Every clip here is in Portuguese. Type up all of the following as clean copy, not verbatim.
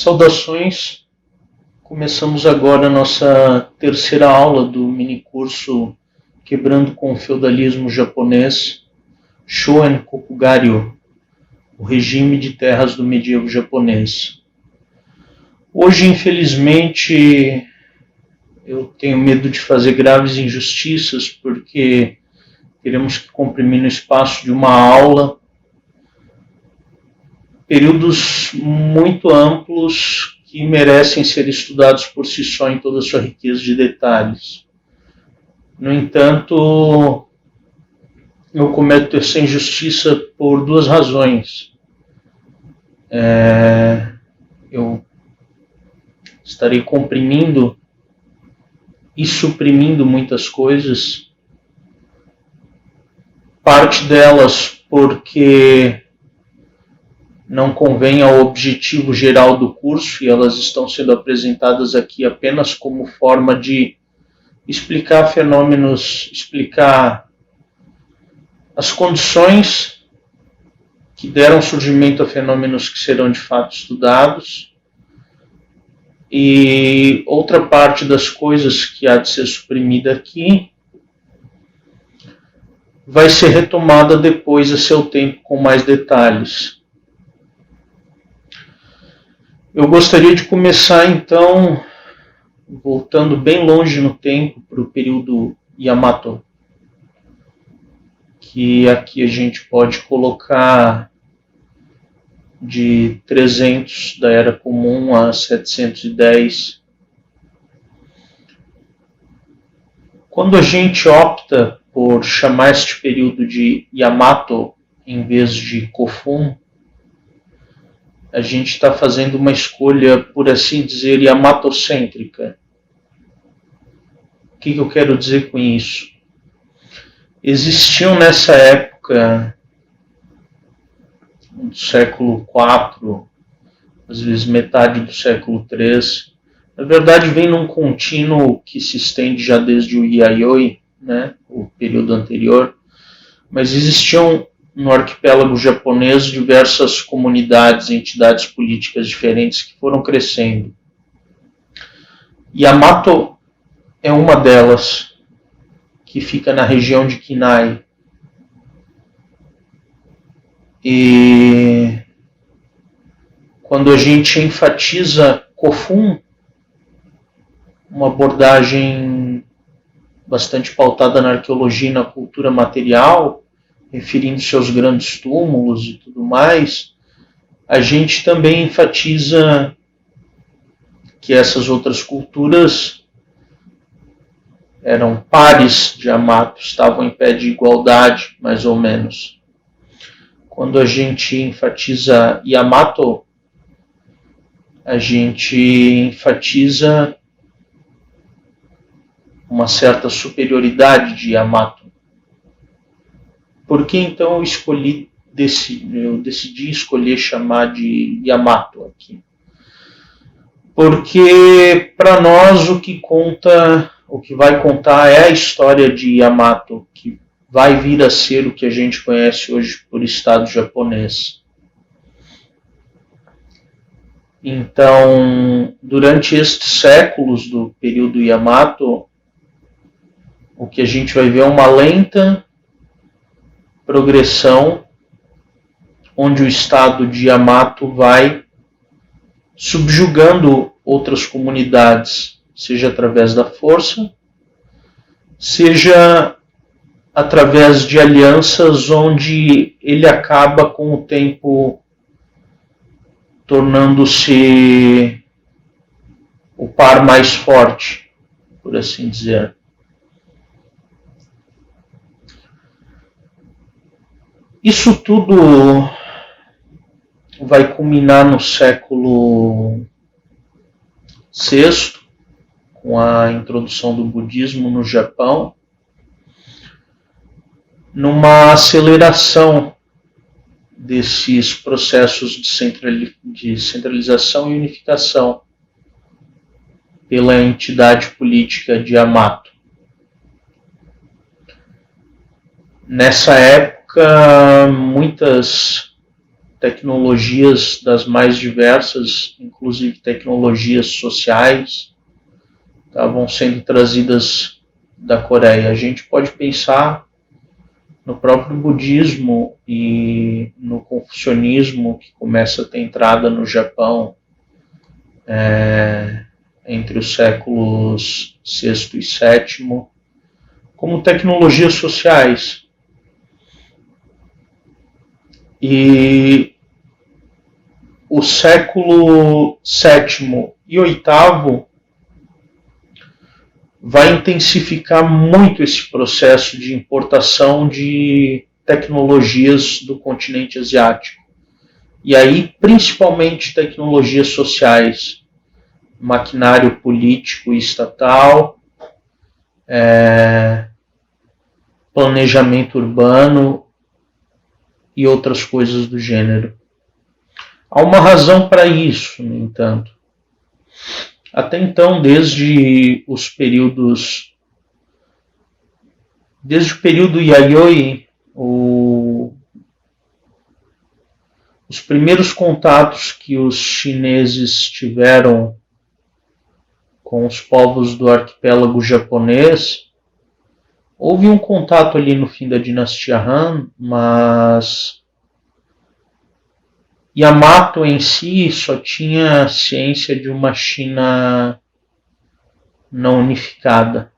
Saudações! Começamos agora a nossa terceira aula do minicurso Quebrando com o Feudalismo Japonês, Shoen Kokugaryo, o regime de terras do medievo japonês. Hoje, infelizmente, eu tenho medo de fazer graves injustiças, porque teremos que comprimir no espaço de uma aula períodos muito amplos que merecem ser estudados por si só em toda a sua riqueza de detalhes. No entanto, eu cometo essa injustiça por duas razões. Eu estarei comprimindo e suprimindo muitas coisas, parte delas porque não convém ao objetivo geral do curso e elas estão sendo apresentadas aqui apenas como forma de explicar fenômenos, explicar as condições que deram surgimento a fenômenos que serão de fato estudados. E outra parte das coisas que há de ser suprimida aqui vai ser retomada depois a seu tempo com mais detalhes. Eu gostaria de começar então voltando bem longe no tempo para o período Yamato, que aqui a gente pode colocar de 300 da Era Comum a 710. Quando a gente opta por chamar este período de Yamato em vez de Kofun, a gente está fazendo uma escolha, por assim dizer, yamatocêntrica. O que eu quero dizer com isso? Existiam nessa época, do século IV, às vezes metade do século III, na verdade vem num contínuo que se estende já desde o Yayoi, né, o período anterior, mas existiam no arquipélago japonês diversas comunidades e entidades políticas diferentes que foram crescendo. Yamato é uma delas, que fica na região de Kinai. E quando a gente enfatiza Kofun, uma abordagem bastante pautada na arqueologia e na cultura material, referindo-se aos grandes túmulos e tudo mais, a gente também enfatiza que essas outras culturas eram pares de Yamato, estavam em pé de igualdade, mais ou menos. Quando a gente enfatiza Yamato, a gente enfatiza uma certa superioridade de Yamato. Por que então eu decidi escolher chamar de Yamato aqui? Porque para nós o que vai contar é a história de Yamato, que vai vir a ser o que a gente conhece hoje por Estado japonês. Então, durante estes séculos do período Yamato, o que a gente vai ver é uma lenta progressão, onde o Estado de Yamato vai subjugando outras comunidades, seja através da força, seja através de alianças onde ele acaba com o tempo tornando-se o par mais forte, por assim dizer. Isso tudo vai culminar no século VI, com a introdução do budismo no Japão, numa aceleração desses processos de centralização e unificação pela entidade política de Yamato. Nessa época, muitas tecnologias das mais diversas, inclusive tecnologias sociais, vão sendo trazidas da Coreia. A gente pode pensar no próprio budismo e no confucionismo, que começa a ter entrada no Japão entre os séculos VI e VII, como tecnologias sociais. E o século VII e VIII vai intensificar muito esse processo de importação de tecnologias do continente asiático. E aí, principalmente tecnologias sociais, maquinário político e estatal, planejamento urbano e outras coisas do gênero. Há uma razão para isso, no entanto. Até então, desde o período Yayoi, os primeiros contatos que os chineses tiveram com os povos do arquipélago japonês, houve um contato ali no fim da dinastia Han, mas Yamato em si só tinha ciência de uma China não unificada.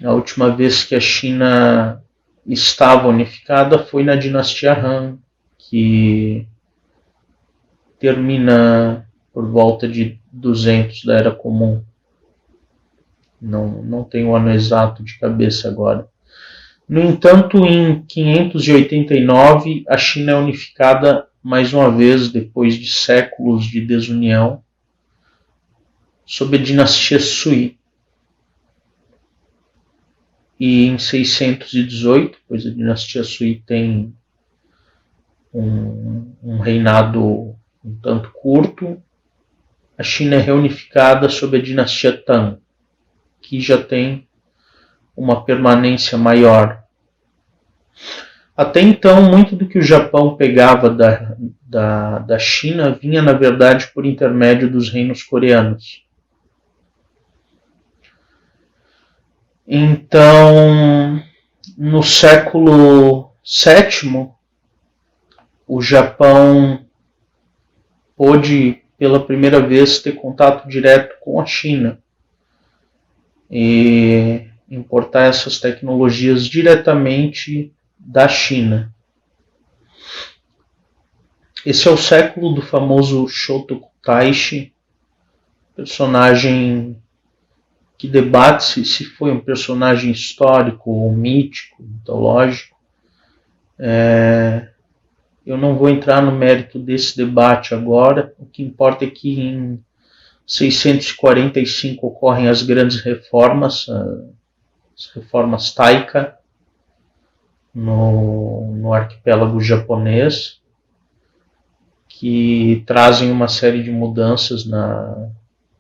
A última vez que a China estava unificada foi na dinastia Han, que termina por volta de 200 da Era Comum. Não tenho o ano exato de cabeça agora. No entanto, em 589, a China é unificada mais uma vez, depois de séculos de desunião, sob a dinastia Sui. E em 618, pois a dinastia Sui tem um reinado um tanto curto, a China é reunificada sob a dinastia Tang, que já tem uma permanência maior. Até então, muito do que o Japão pegava da China vinha, na verdade, por intermédio dos reinos coreanos. Então, no século VII, o Japão pôde, pela primeira vez, ter contato direto com a China e importar essas tecnologias diretamente da China. Esse é o século do famoso Shotoku Taishi, personagem que debate se foi um personagem histórico ou mítico, mitológico. Eu não vou entrar no mérito desse debate agora. O que importa é que em 645 ocorrem as grandes reformas, as reformas Taika, no arquipélago japonês, que trazem uma série de mudanças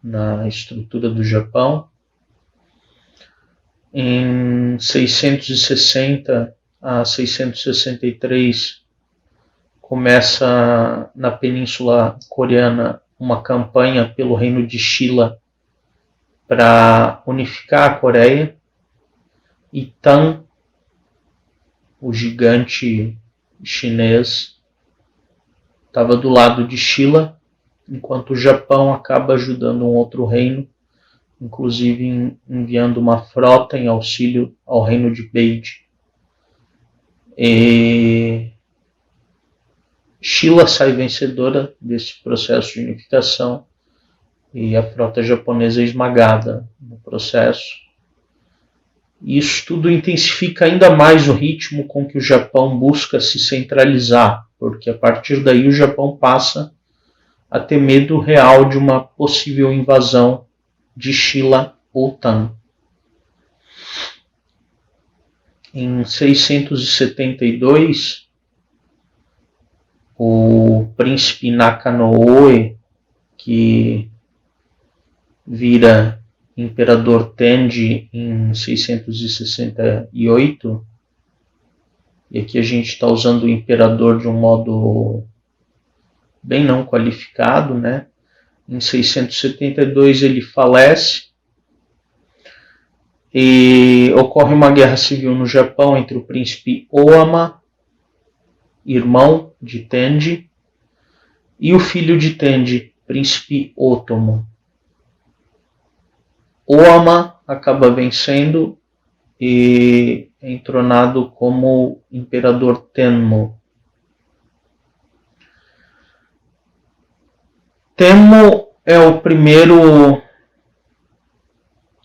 na estrutura do Japão. Em 660 a 663 começa na Península Coreana uma campanha pelo reino de Shilla para unificar a Coreia, e Tang, o gigante chinês, estava do lado de Shilla, enquanto o Japão acaba ajudando um outro reino, inclusive enviando uma frota em auxílio ao reino de Beide. E Shilla sai vencedora desse processo de unificação e a frota japonesa é esmagada no processo. Isso tudo intensifica ainda mais o ritmo com que o Japão busca se centralizar, porque a partir daí o Japão passa a ter medo real de uma possível invasão de Shilla ou Tang. Em 672, o príncipe Nakanoue, que vira imperador Tenji em 668, e aqui a gente está usando o imperador de um modo bem não qualificado, né? Em 672 ele falece e ocorre uma guerra civil no Japão entre o príncipe Oama, irmão de Tenji, e o filho de Tenji, príncipe Otomo. Oama acaba vencendo e é entronado como imperador Tenmu. Tenmu é o primeiro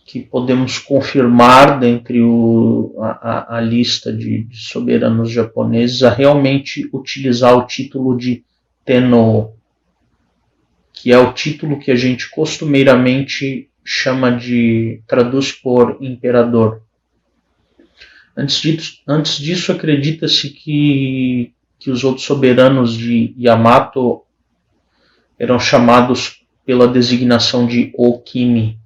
que podemos confirmar dentre a lista de soberanos japoneses a realmente utilizar o título de Tenno, que é o título que a gente costumeiramente traduz por imperador. Antes disso acredita-se que os outros soberanos de Yamato eram chamados pela designação de Okimi,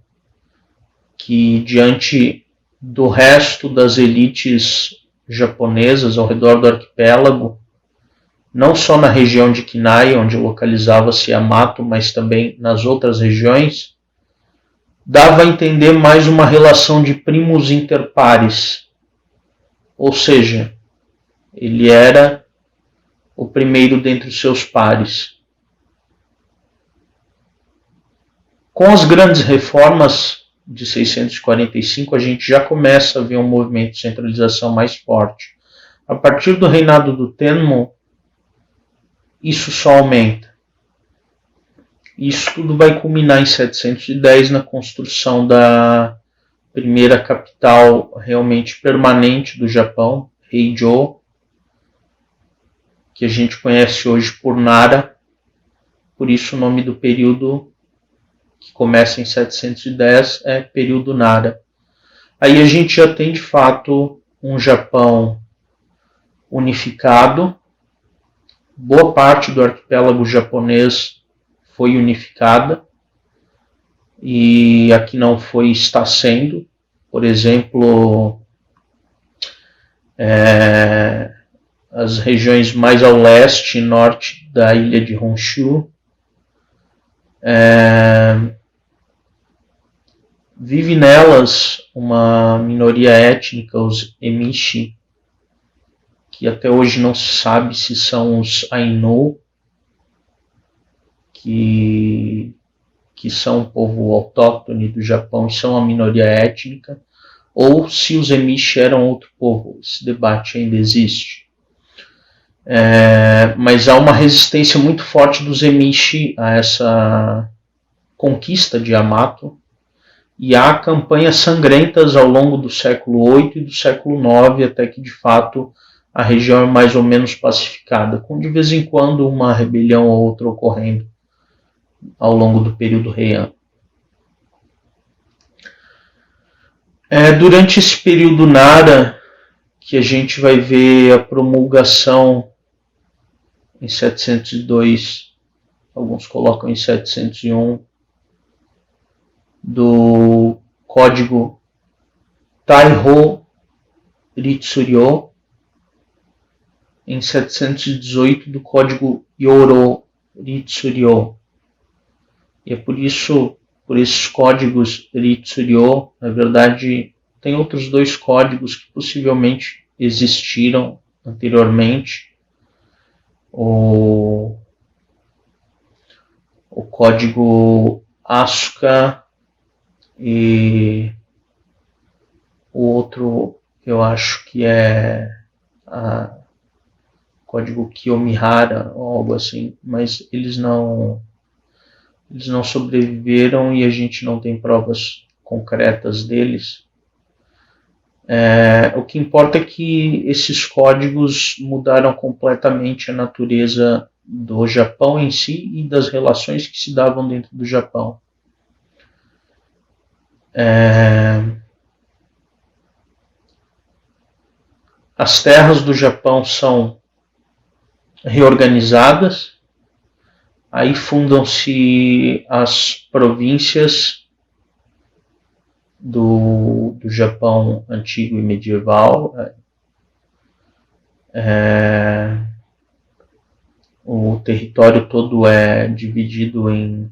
que diante do resto das elites japonesas ao redor do arquipélago, não só na região de Kinai, onde localizava-se Yamato, mas também nas outras regiões, dava a entender mais uma relação de primos inter pares, ou seja, ele era o primeiro dentre os seus pares. Com as grandes reformas de 645, a gente já começa a ver um movimento de centralização mais forte. A partir do reinado do Tenmu, isso só aumenta. Isso tudo vai culminar em 710 na construção da primeira capital realmente permanente do Japão, Heijō, que a gente conhece hoje por Nara, por isso o nome do período que começa em 710 é período Nara. Aí a gente já tem de fato um Japão unificado, boa parte do arquipélago japonês foi unificada e aqui não foi, está sendo. Por exemplo, as regiões mais ao leste e norte da ilha de Honshu, vive nelas uma minoria étnica, os Emishi, que até hoje não se sabe se são os Ainu, que são um povo autóctone do Japão e são uma minoria étnica, ou se os Emishi eram outro povo. Esse debate ainda existe. Mas há uma resistência muito forte dos Emishi a essa conquista de Yamato, e há campanhas sangrentas ao longo do século VIII e do século IX, até que de fato a região é mais ou menos pacificada, com de vez em quando uma rebelião ou outra ocorrendo ao longo do período Heian. Durante esse período Nara, que a gente vai ver a promulgação em 702, alguns colocam em 701, do código Taihō Ritsuryo, em 718 do código Yoro Ritsuryo. E é por esses códigos Ritsuryo, na verdade, tem outros dois códigos que possivelmente existiram anteriormente. O código Asuka e o outro eu acho que é o código Kiyomihara ou algo assim, mas eles não sobreviveram e a gente não tem provas concretas deles. O que importa é que esses códigos mudaram completamente a natureza do Japão em si e das relações que se davam dentro do Japão. As terras do Japão são reorganizadas, aí fundam-se as províncias do Japão antigo e medieval. O território todo é dividido em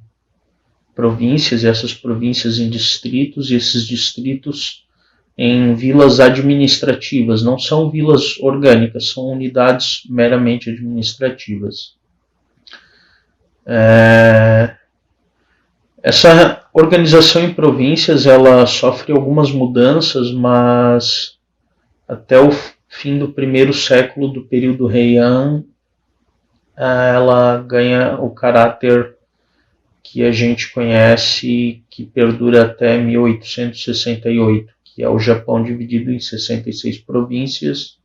províncias, e essas províncias em distritos, e esses distritos em vilas administrativas. Não são vilas orgânicas, são unidades meramente administrativas. Essa organização em províncias ela sofre algumas mudanças, mas até o fim do primeiro século do período Heian, ela ganha o caráter que a gente conhece, que perdura até 1868, que é o Japão dividido em 66 províncias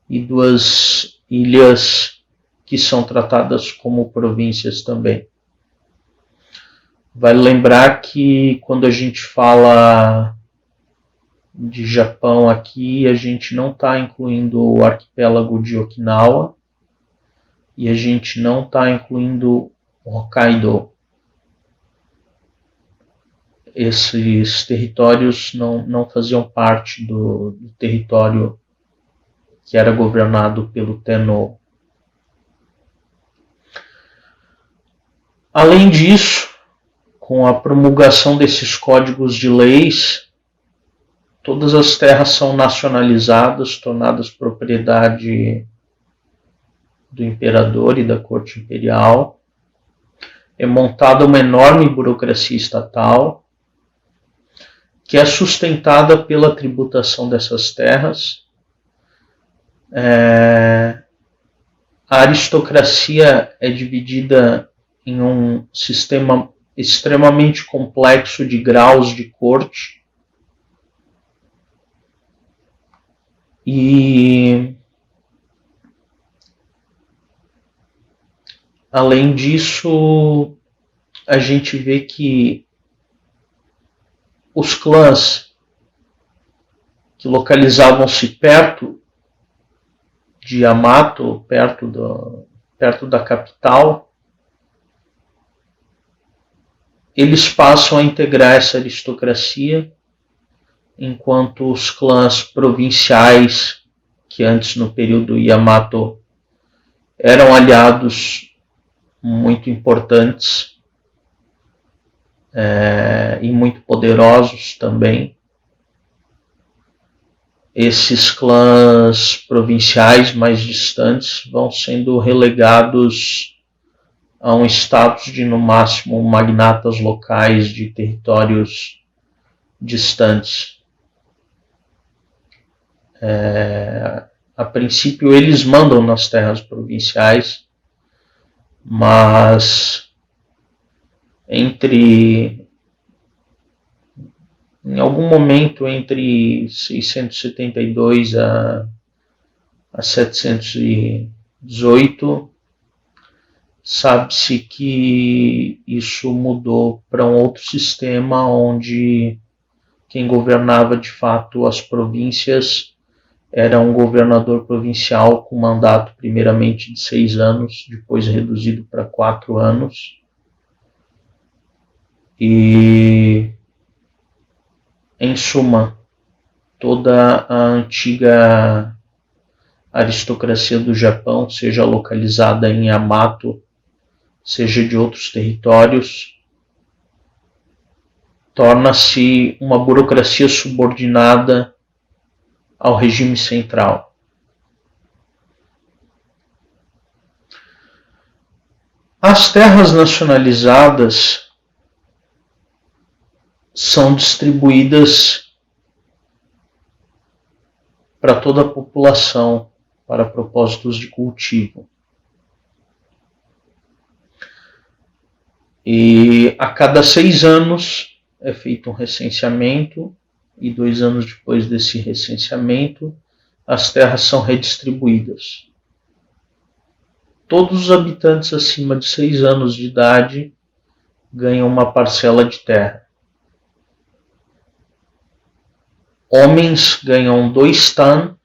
e 2 ilhas que são tratadas como províncias também. Vale lembrar que quando a gente fala de Japão aqui, a gente não está incluindo o arquipélago de Okinawa e a gente não está incluindo o Hokkaido. Esses territórios não faziam parte do território que era governado pelo Tenno. Além disso, com a promulgação desses códigos de leis, todas as terras são nacionalizadas, tornadas propriedade do imperador e da corte imperial. É montada uma enorme burocracia estatal, que é sustentada pela tributação dessas terras. A aristocracia é dividida em um sistema extremamente complexo de graus de corte. E, além disso, a gente vê que os clãs que localizavam-se perto de Yamato, perto da capital, eles passam a integrar essa aristocracia, enquanto os clãs provinciais, que antes no período Yamato eram aliados muito importantes e muito poderosos também, esses clãs provinciais mais distantes vão sendo relegados a um status de, no máximo, magnatas locais de territórios distantes. A princípio eles mandam nas terras provinciais, mas em algum momento entre 672 a 718, sabe-se que isso mudou para um outro sistema onde quem governava de fato as províncias era um governador provincial com mandato primeiramente de 6 anos, depois reduzido para 4 anos. E, em suma, toda a antiga aristocracia do Japão, seja localizada em Yamato, seja de outros territórios, torna-se uma burocracia subordinada ao regime central. As terras nacionalizadas são distribuídas para toda a população para propósitos de cultivo. E a cada 6 anos é feito um recenseamento, e 2 anos depois desse recenseamento, as terras são redistribuídas. Todos os habitantes acima de 6 anos de idade ganham uma parcela de terra. Homens ganham 2 tan,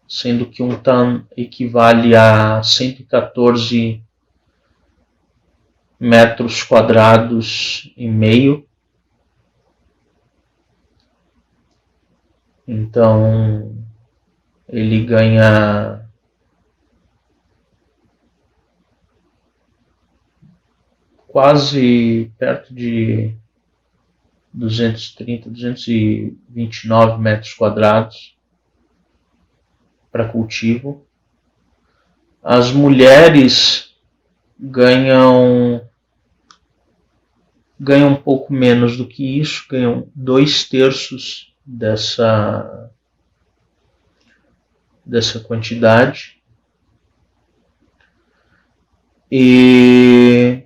sendo que um tan equivale a 114 metros quadrados e meio. Então ele ganha quase perto de 230, 229 metros quadrados para cultivo. As mulheres ganham um pouco menos do que isso, ganham 2/3 dessa quantidade. E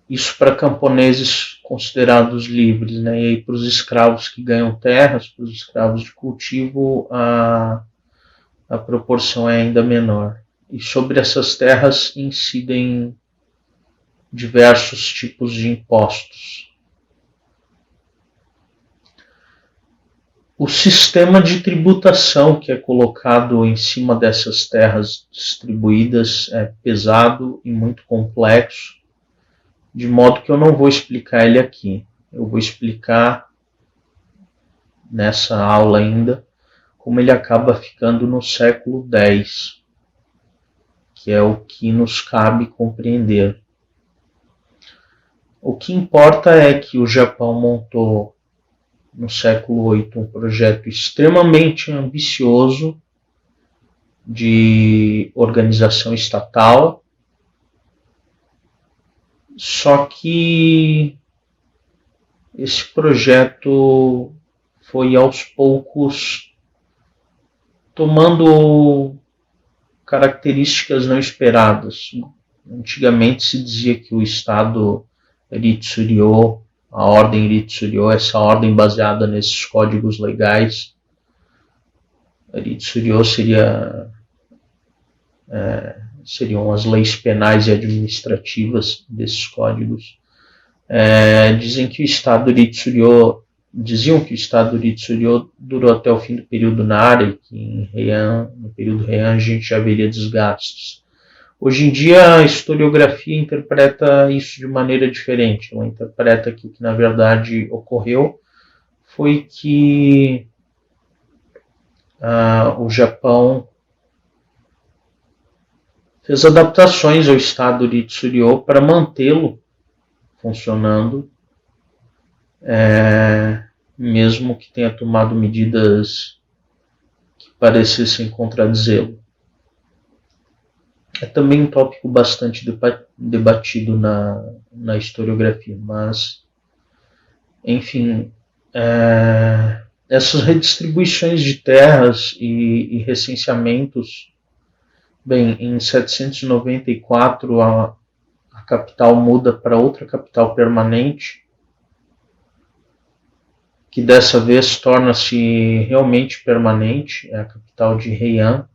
isso para camponeses considerados livres, né? E aí para os escravos que ganham terras, para os escravos de cultivo, a proporção é ainda menor. E sobre essas terras incidem diversos tipos de impostos. O sistema de tributação que é colocado em cima dessas terras distribuídas é pesado e muito complexo, de modo que eu não vou explicar ele aqui. Eu vou explicar nessa aula ainda como ele acaba ficando no século X, que é o que nos cabe compreender. O que importa é que o Japão montou no século VIII um projeto extremamente ambicioso de organização estatal, só que esse projeto foi aos poucos tomando características não esperadas. Antigamente se dizia que o Estado Ritsuryo, a ordem Ritsuryo, essa ordem baseada nesses códigos legais, Ritsuryo seriam as leis penais e administrativas desses códigos. Diziam que o Estado Ritsuryo durou até o fim do período Nara e que no período Heian a gente já veria desgastes. Hoje em dia a historiografia interpreta isso de maneira diferente. Ela interpreta que o que na verdade ocorreu foi que o Japão fez adaptações ao Estado Ritsuryo para mantê-lo funcionando, mesmo que tenha tomado medidas que parecessem contradizê-lo. É também um tópico bastante debatido na historiografia, mas, enfim, essas redistribuições de terras e recenseamentos, bem, em 794 a capital muda para outra capital permanente, que dessa vez torna-se realmente permanente, é a capital de Heian,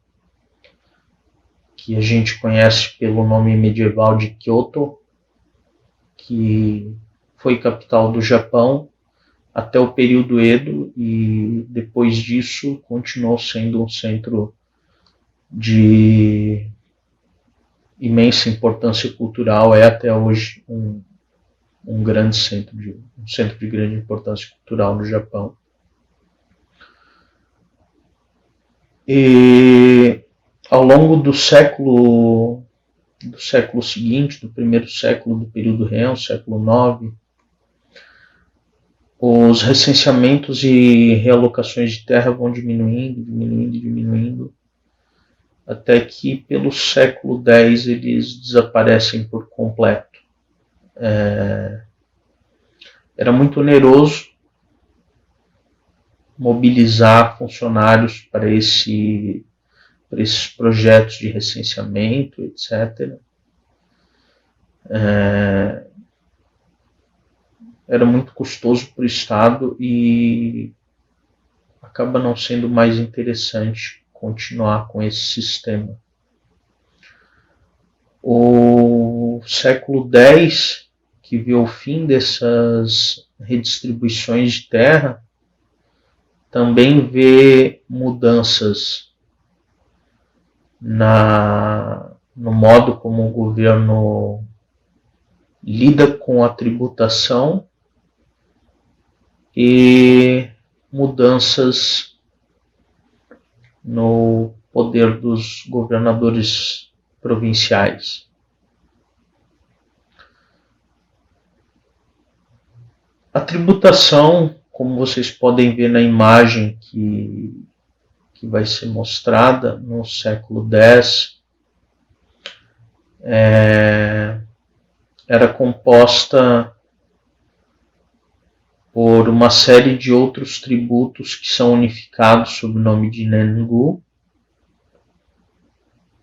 que a gente conhece pelo nome medieval de Kyoto, que foi capital do Japão até o período Edo e depois disso continuou sendo um centro de imensa importância cultural, é até hoje um centro de grande importância cultural no Japão. E ao longo do século seguinte, do primeiro século do período Heian, século IX, os recenseamentos e realocações de terra vão diminuindo, até que pelo século X eles desaparecem por completo. Era muito oneroso mobilizar funcionários para esses projetos de recenseamento, etc. Era muito custoso para o Estado e acaba não sendo mais interessante continuar com esse sistema. O século X, que viu o fim dessas redistribuições de terra, também vê mudanças no modo como o governo lida com a tributação e mudanças no poder dos governadores provinciais. A tributação, como vocês podem ver na imagem que vai ser mostrada no século X, era composta por uma série de outros tributos que são unificados sob o nome de Nengu,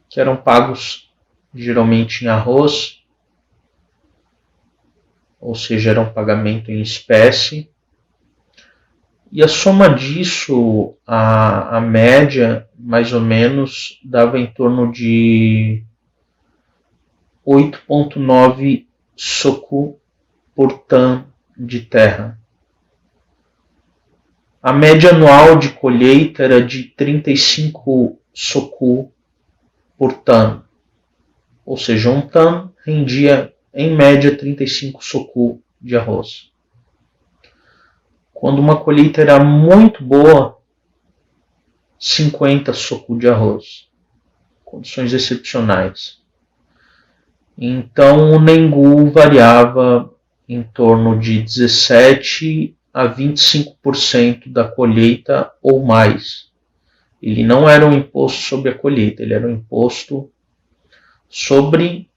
que eram pagos geralmente em arroz, ou seja, era um pagamento em espécie. E a soma disso, a média, mais ou menos, dava em torno de 8,9 soku por tan de terra. A média anual de colheita era de 35 soku por tan, ou seja, um tan rendia em média 35 soku de arroz. Quando uma colheita era muito boa, 50 soku de arroz. Condições excepcionais. Então o Nengu variava em torno de 17 a 25% da colheita ou mais. Ele não era um imposto sobre a colheita, ele era um imposto sobre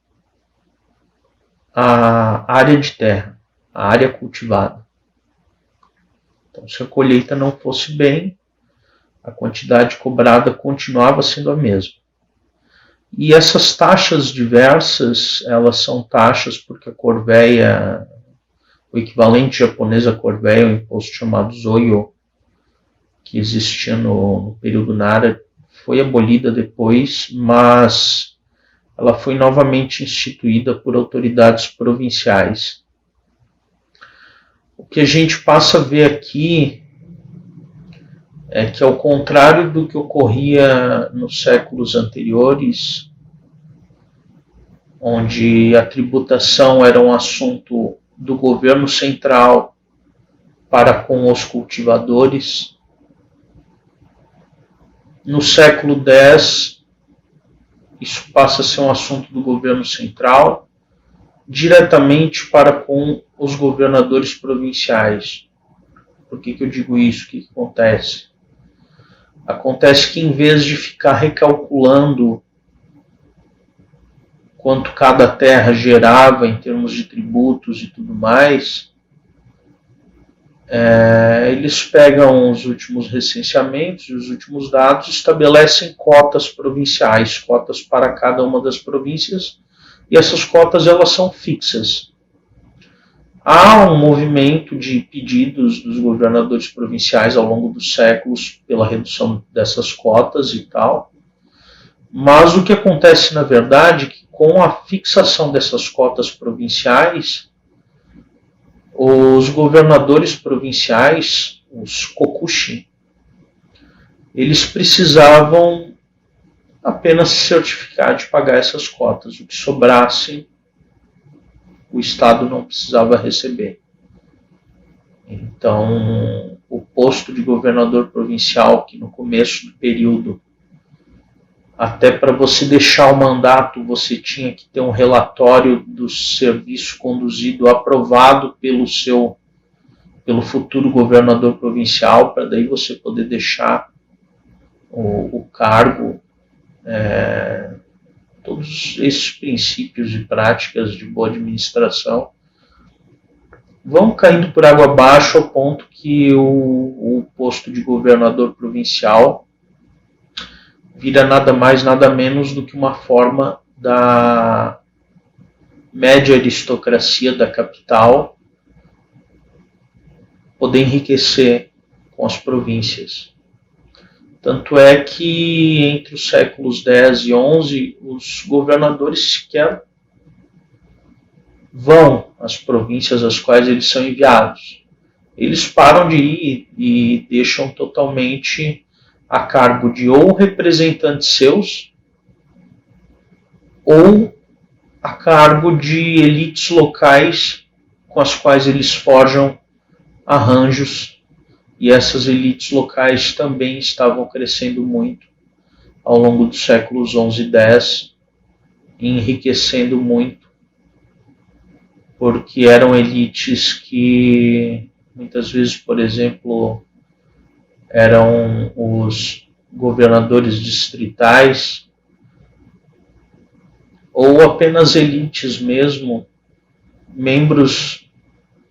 a área de terra, a área cultivada. Então, se a colheita não fosse bem, a quantidade cobrada continuava sendo a mesma. E essas taxas diversas, elas são taxas porque a corvéia, o equivalente japonês à corvéia, é um imposto chamado Zoyo, que existia no período Nara, foi abolida depois, mas ela foi novamente instituída por autoridades provinciais. O que a gente passa a ver aqui é que, ao contrário do que ocorria nos séculos anteriores, onde a tributação era um assunto do governo central para com os cultivadores, no século X, isso passa a ser um assunto do governo central diretamente para com os governadores provinciais. Por que eu digo isso? O que acontece? Acontece que, em vez de ficar recalculando quanto cada terra gerava em termos de tributos e tudo mais, eles pegam os últimos recenseamentos e os últimos dados, estabelecem cotas provinciais, cotas para cada uma das províncias, e essas cotas elas são fixas. Há um movimento de pedidos dos governadores provinciais ao longo dos séculos pela redução dessas cotas e tal, mas o que acontece na verdade é que, com a fixação dessas cotas provinciais, os governadores provinciais, os kokushi, eles precisavam apenas se certificar de pagar essas cotas. O que sobrasse, o Estado não precisava receber. Então, o posto de governador provincial, que no começo do período, até para você deixar o mandato, você tinha que ter um relatório do serviço conduzido aprovado pelo futuro governador provincial, para daí você poder deixar o cargo. Todos esses princípios e práticas de boa administração vão caindo por água abaixo, ao ponto que o posto de governador provincial vira nada mais, nada menos do que uma forma da média aristocracia da capital poder enriquecer com as províncias. Tanto é que, entre os séculos X e XI, os governadores sequer vão às províncias às quais eles são enviados. Eles param de ir e deixam totalmente a cargo de ou representantes seus ou a cargo de elites locais com as quais eles forjam arranjos, e essas elites locais também estavam crescendo muito ao longo dos séculos XI e X, enriquecendo muito porque eram elites que muitas vezes, por exemplo, eram os governadores distritais ou apenas elites mesmo, membros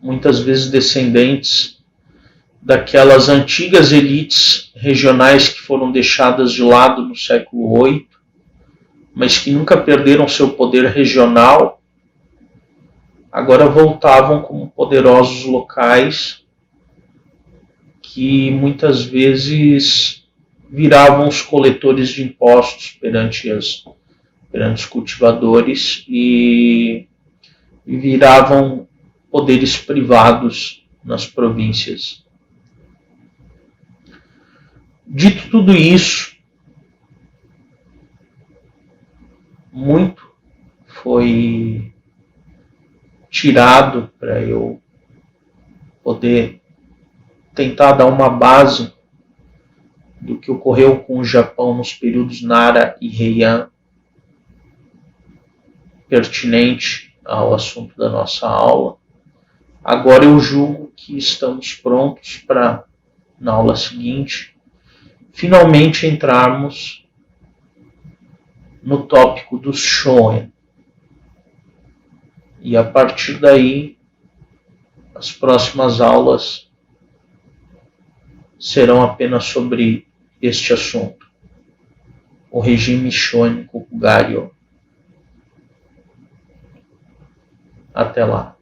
muitas vezes descendentes daquelas antigas elites regionais que foram deixadas de lado no século VIII, mas que nunca perderam seu poder regional, agora voltavam como poderosos locais que muitas vezes viravam os coletores de impostos perante os cultivadores e viravam poderes privados nas províncias. Dito tudo isso, muito foi tirado para eu poder tentar dar uma base do que ocorreu com o Japão nos períodos Nara e Heian, pertinente ao assunto da nossa aula. Agora eu julgo que estamos prontos para, na aula seguinte, finalmente entrarmos no tópico dos Shoen. E a partir daí, as próximas aulas serão apenas sobre este assunto, o regime Shoen Kokugayo. Até lá.